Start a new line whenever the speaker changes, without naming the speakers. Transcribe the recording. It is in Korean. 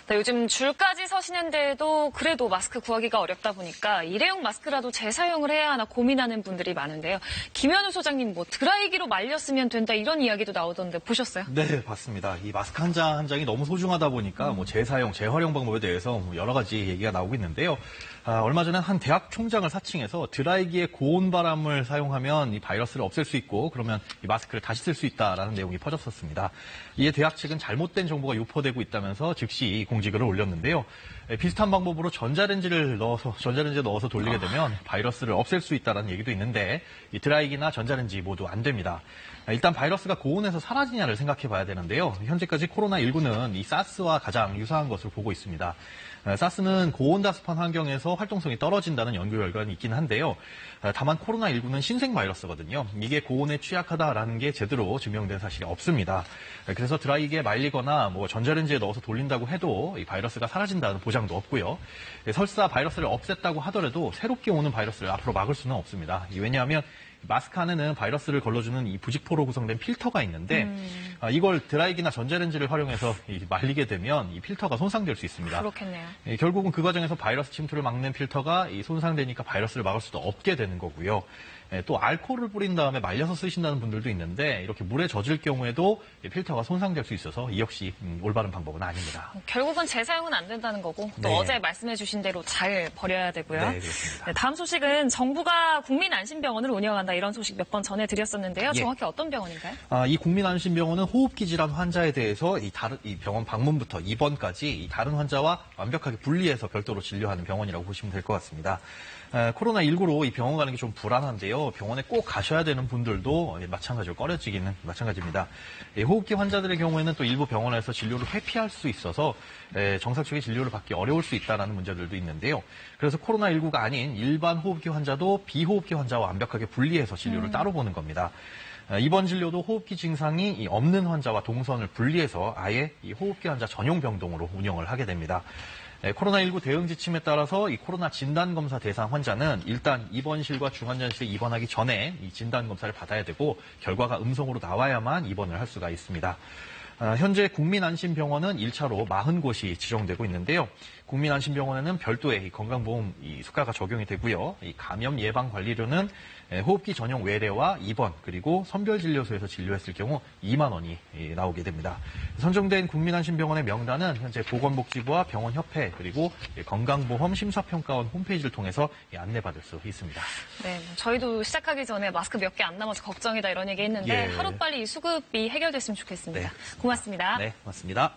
네, 요즘 줄까지 서시는데도 그래도 마스크 구하기가 어렵다 보니까 일회용 마스크라도 재사용을 해야 하나 고민하는 분들이 많은데요. 김현우 소장님, 드라이기로 말렸으면 된다 이런 이야기도 나오던데 보셨어요?
네, 봤습니다. 이 마스크 한 장 한 장이 너무 소중하다 보니까 재사용, 재활용 방법에 대해서 여러 가지 얘기가 나오고 있는데요. 얼마 전에 한 대학 총장을 사칭해서 드라이기에 고온 바람을 사용하면 이 바이러스를 없앨 수 있고 그러면 이 마스크를 다시 쓸 수 있다라는 내용이 퍼졌었습니다. 이에 대학 측은 잘못된 정보가 유포되고 있다면서 즉시 공지글을 올렸는데요. 비슷한 방법으로 전자레인지에 넣어서 돌리게 되면 바이러스를 없앨 수 있다는 얘기도 있는데 이 드라이기나 전자레인지 모두 안 됩니다. 일단 바이러스가 고온에서 사라지냐를 생각해 봐야 되는데요. 현재까지 코로나19는 이 사스와 가장 유사한 것으로 보고 있습니다. 사스는 고온다습한 환경에서 활동성이 떨어진다는 연구 결과는 있긴 한데요. 다만 코로나19는 신생 바이러스거든요. 이게 고온에 취약하다라는 게 제대로 증명된 사실이 없습니다. 그래서 드라이기에 말리거나 전자레인지에 넣어서 돌린다고 해도 이 바이러스가 사라진다는 보장도 없고요. 설사 바이러스를 없앴다고 하더라도 새롭게 오는 바이러스를 앞으로 막을 수는 없습니다. 왜냐하면 마스크 안에는 바이러스를 걸러주는 이 부직포로 구성된 필터가 있는데 이걸 드라이기나 전자레인지를 활용해서 말리게 되면 이 필터가 손상될 수 있습니다.
그렇겠네요.
결국은 그 과정에서 바이러스 침투를 막는 필터가 손상되니까 바이러스를 막을 수도 없게 되는 거고요. 또 알코올을 뿌린 다음에 말려서 쓰신다는 분들도 있는데 이렇게 물에 젖을 경우에도 필터가 손상될 수 있어서 이 역시 올바른 방법은 아닙니다.
결국은 재사용은 안 된다는 거고 또
네.
어제 말씀해 주신 대로 잘 버려야 되고요.
네, 그렇습니다.
네, 다음 소식은 정부가 국민안심병원을 운영한다 이런 소식 몇 번 전해드렸었는데요.
예.
정확히 어떤 병원인가요?
이 국민안심병원은 호흡기 질환 환자에 대해서 이 병원 방문부터 입원까지 이 다른 환자와 완벽하게 분리해서 별도로 진료하는 병원이라고 보시면 될 것 같습니다. 코로나19로 이 병원 가는 게 좀 불안한데요. 병원에 꼭 가셔야 되는 분들도 마찬가지로 꺼려지기는 마찬가지입니다. 호흡기 환자들의 경우에는 또 일부 병원에서 진료를 회피할 수 있어서 정상적인 진료를 받기 어려울 수 있다는 문제들도 있는데요. 그래서 코로나19가 아닌 일반 호흡기 환자도 비호흡기 환자와 완벽하게 분리해서 진료를 따로 보는 겁니다. 이번 진료도 호흡기 증상이 없는 환자와 동선을 분리해서 아예 이 호흡기 환자 전용 병동으로 운영을 하게 됩니다. 코로나19 대응 지침에 따라서 이 코로나 진단검사 대상 환자는 일단 입원실과 중환자실에 입원하기 전에 이 진단검사를 받아야 되고 결과가 음성으로 나와야만 입원을 할 수가 있습니다. 현재 국민안심병원은 1차로 40곳이 지정되고 있는데요. 국민안심병원에는 별도의 건강보험 수가가 적용이 되고요. 이 감염 예방 관리료는 호흡기 전용 외래와 입원 그리고 선별진료소에서 진료했을 경우 2만 원이 나오게 됩니다. 선정된 국민안심병원의 명단은 현재 보건복지부와 병원협회 그리고 건강보험 심사평가원 홈페이지를 통해서 안내받을 수 있습니다.
네, 저희도 시작하기 전에 마스크 몇 개 안 남아서 걱정이다 이런 얘기 했는데
예.
하루빨리 이 수급이 해결됐으면 좋겠습니다.
네.
고맙습니다.
네, 고맙습니다.